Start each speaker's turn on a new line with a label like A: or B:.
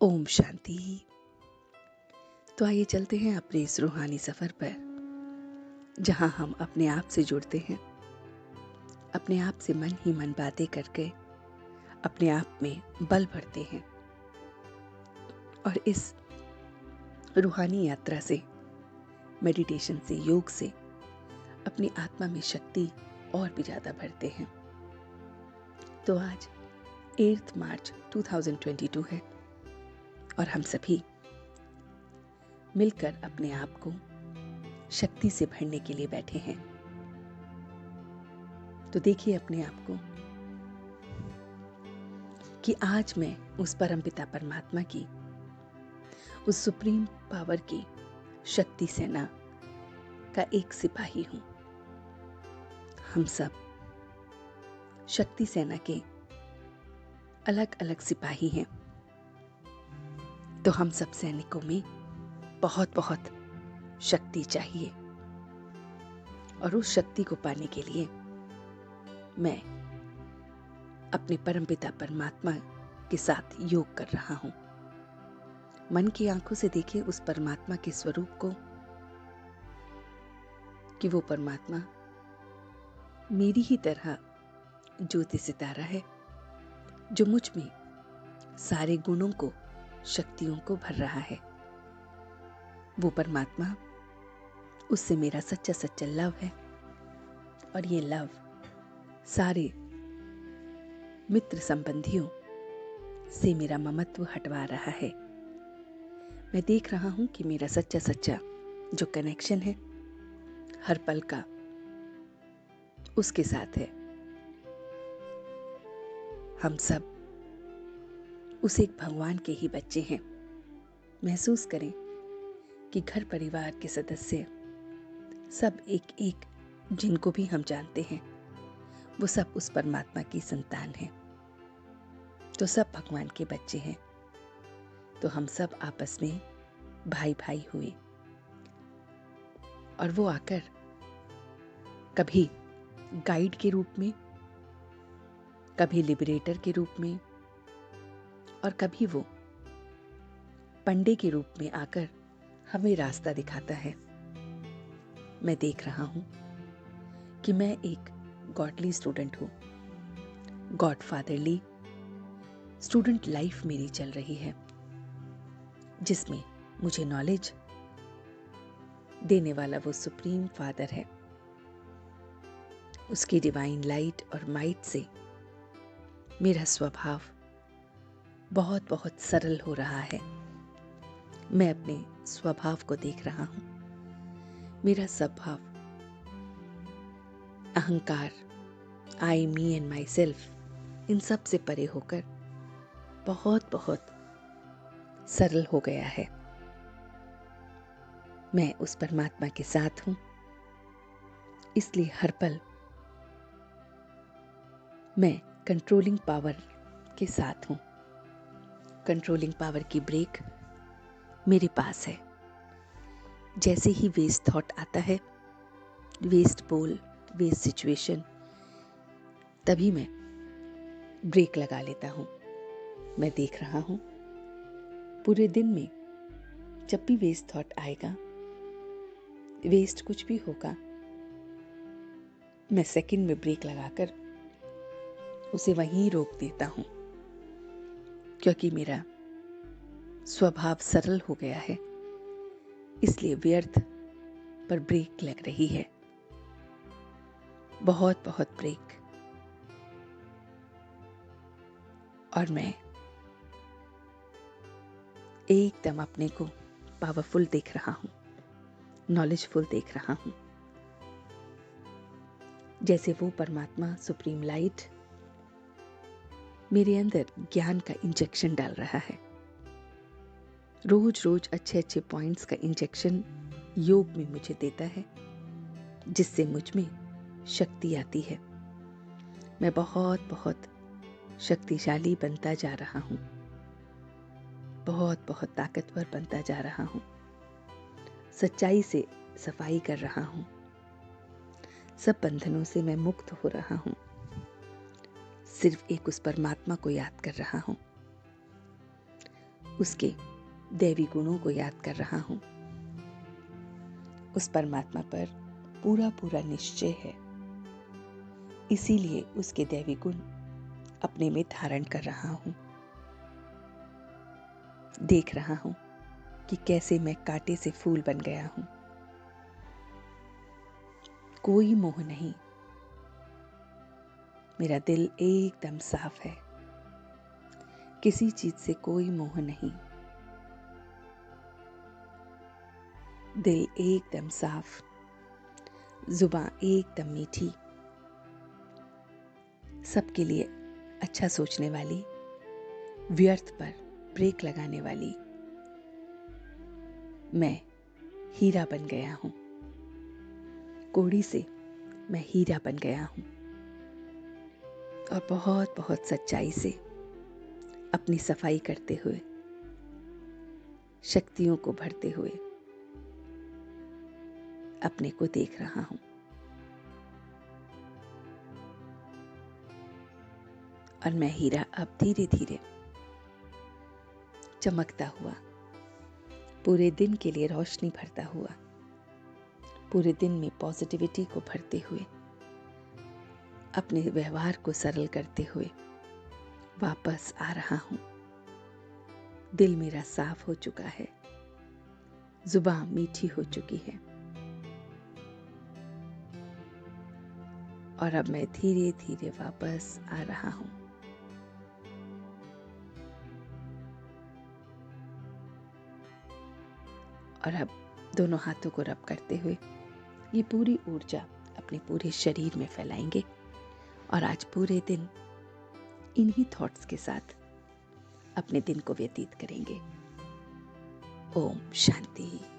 A: ओम शांति। तो आइए चलते हैं अपने इस रूहानी सफर पर, जहां हम अपने आप से जुड़ते हैं, अपने आप से मन ही मन बातें करके अपने आप में बल भरते हैं और इस रूहानी यात्रा से, मेडिटेशन से, योग से अपनी आत्मा में शक्ति और भी ज्यादा भरते हैं। तो आज 8 मार्च 2022 है और हम सभी मिलकर अपने आप को शक्ति से भरने के लिए बैठे हैं। तो देखिए अपने आप को कि आज मैं उस परमपिता परमात्मा की, उस सुप्रीम पावर की शक्ति सेना का एक सिपाही हूं। हम सब शक्ति सेना के अलग अलग सिपाही हैं। तो हम सब सैनिकों में बहुत बहुत शक्ति चाहिए और उस शक्ति को पाने के लिए मैं अपने परमपिता परमात्मा के साथ योग कर रहा हूं। मन की आंखों से देखिए उस परमात्मा के स्वरूप को कि वो परमात्मा मेरी ही तरह ज्योति सितारा है, जो मुझ में सारे गुणों को, शक्तियों को भर रहा है। वो परमात्मा, उससे मेरा सच्चा सच्चा लव है और ये लव सारे मित्र संबंधियों से मेरा ममत्व हटवा रहा है। मैं देख रहा हूं कि मेरा सच्चा सच्चा जो कनेक्शन है हर पल का उसके साथ है। हम सब उस एक भगवान के ही बच्चे हैं। महसूस करें कि घर परिवार के सदस्य सब एक एक, जिनको भी हम जानते हैं, वो सब उस परमात्मा की संतान हैं। तो सब भगवान के बच्चे हैं। तो हम सब आपस में भाई भाई हुए और वो आकर कभी गाइड के रूप में, कभी लिबरेटर के रूप में और कभी वो पंडे के रूप में आकर हमें रास्ता दिखाता है। मैं देख रहा हूं कि मैं एक गॉडली स्टूडेंट हूं। गॉड फादरली स्टूडेंट लाइफ मेरी चल रही है, जिसमें मुझे नॉलेज देने वाला वो सुप्रीम फादर है। उसकी डिवाइन लाइट और माइट से मेरा स्वभाव बहुत बहुत सरल हो रहा है। मैं अपने स्वभाव को देख रहा हूं। मेरा स्वभाव अहंकार, आई, मी एंड माई सेल्फ, इन सब से परे होकर बहुत बहुत सरल हो गया है। मैं उस परमात्मा के साथ हूं, इसलिए हर पल मैं कंट्रोलिंग पावर के साथ हूं। कंट्रोलिंग पावर की ब्रेक मेरे पास है। जैसे ही वेस्ट थॉट आता है, वेस्ट बोल, वेस्ट सिचुएशन, तभी मैं ब्रेक लगा लेता हूं। मैं देख रहा हूं पूरे दिन में जब भी वेस्ट थॉट आएगा, वेस्ट कुछ भी होगा, मैं सेकंड में ब्रेक लगाकर उसे वहीं रोक देता हूं, क्योंकि मेरा स्वभाव सरल हो गया है। इसलिए व्यर्थ पर ब्रेक लग रही है, बहुत बहुत ब्रेक। और मैं एकदम अपने को पावरफुल देख रहा हूं, नॉलेजफुल देख रहा हूं। जैसे वो परमात्मा सुप्रीम लाइट मेरे अंदर ज्ञान का इंजेक्शन डाल रहा है। रोज रोज अच्छे अच्छे पॉइंट्स का इंजेक्शन योग में मुझे देता है, जिससे मुझ में शक्ति आती है। मैं बहुत बहुत शक्तिशाली बनता जा रहा हूं, बहुत बहुत ताकतवर बनता जा रहा हूं। सच्चाई से सफाई कर रहा हूं। सब बंधनों से मैं मुक्त हो रहा हूं। सिर्फ एक उस परमात्मा को याद कर रहा हूं। उसके दैवी गुणों को याद कर रहा हूं। उस परमात्मा पर पूरा पूरा निश्चय है, इसीलिए उसके दैवी गुण अपने में धारण कर रहा हूं। देख रहा हूं कि कैसे मैं कांटे से फूल बन गया हूं। कोई मोह नहीं, मेरा दिल एकदम साफ है, किसी चीज से कोई मोह नहीं। दिल एकदम साफ, जुबान एकदम मीठी, सबके लिए अच्छा सोचने वाली, व्यर्थ पर ब्रेक लगाने वाली। मैं हीरा बन गया हूं, कोड़ी से मैं हीरा बन गया हूं। और बहुत बहुत सच्चाई से अपनी सफाई करते हुए, शक्तियों को भरते हुए अपने को देख रहा हूं। और मैं हीरा अब धीरे धीरे चमकता हुआ, पूरे दिन के लिए रोशनी भरता हुआ, पूरे दिन में पॉजिटिविटी को भरते हुए, अपने व्यवहार को सरल करते हुए वापस आ रहा हूं। दिल मेरा साफ हो चुका है, जुबान मीठी हो चुकी है, और अब मैं धीरे धीरे वापस आ रहा हूं। और अब दोनों हाथों को रब करते हुए ये पूरी ऊर्जा अपने पूरे शरीर में फैलाएंगे और आज पूरे दिन इन्हीं थॉट्स के साथ अपने दिन को व्यतीत करेंगे। ओम शांति।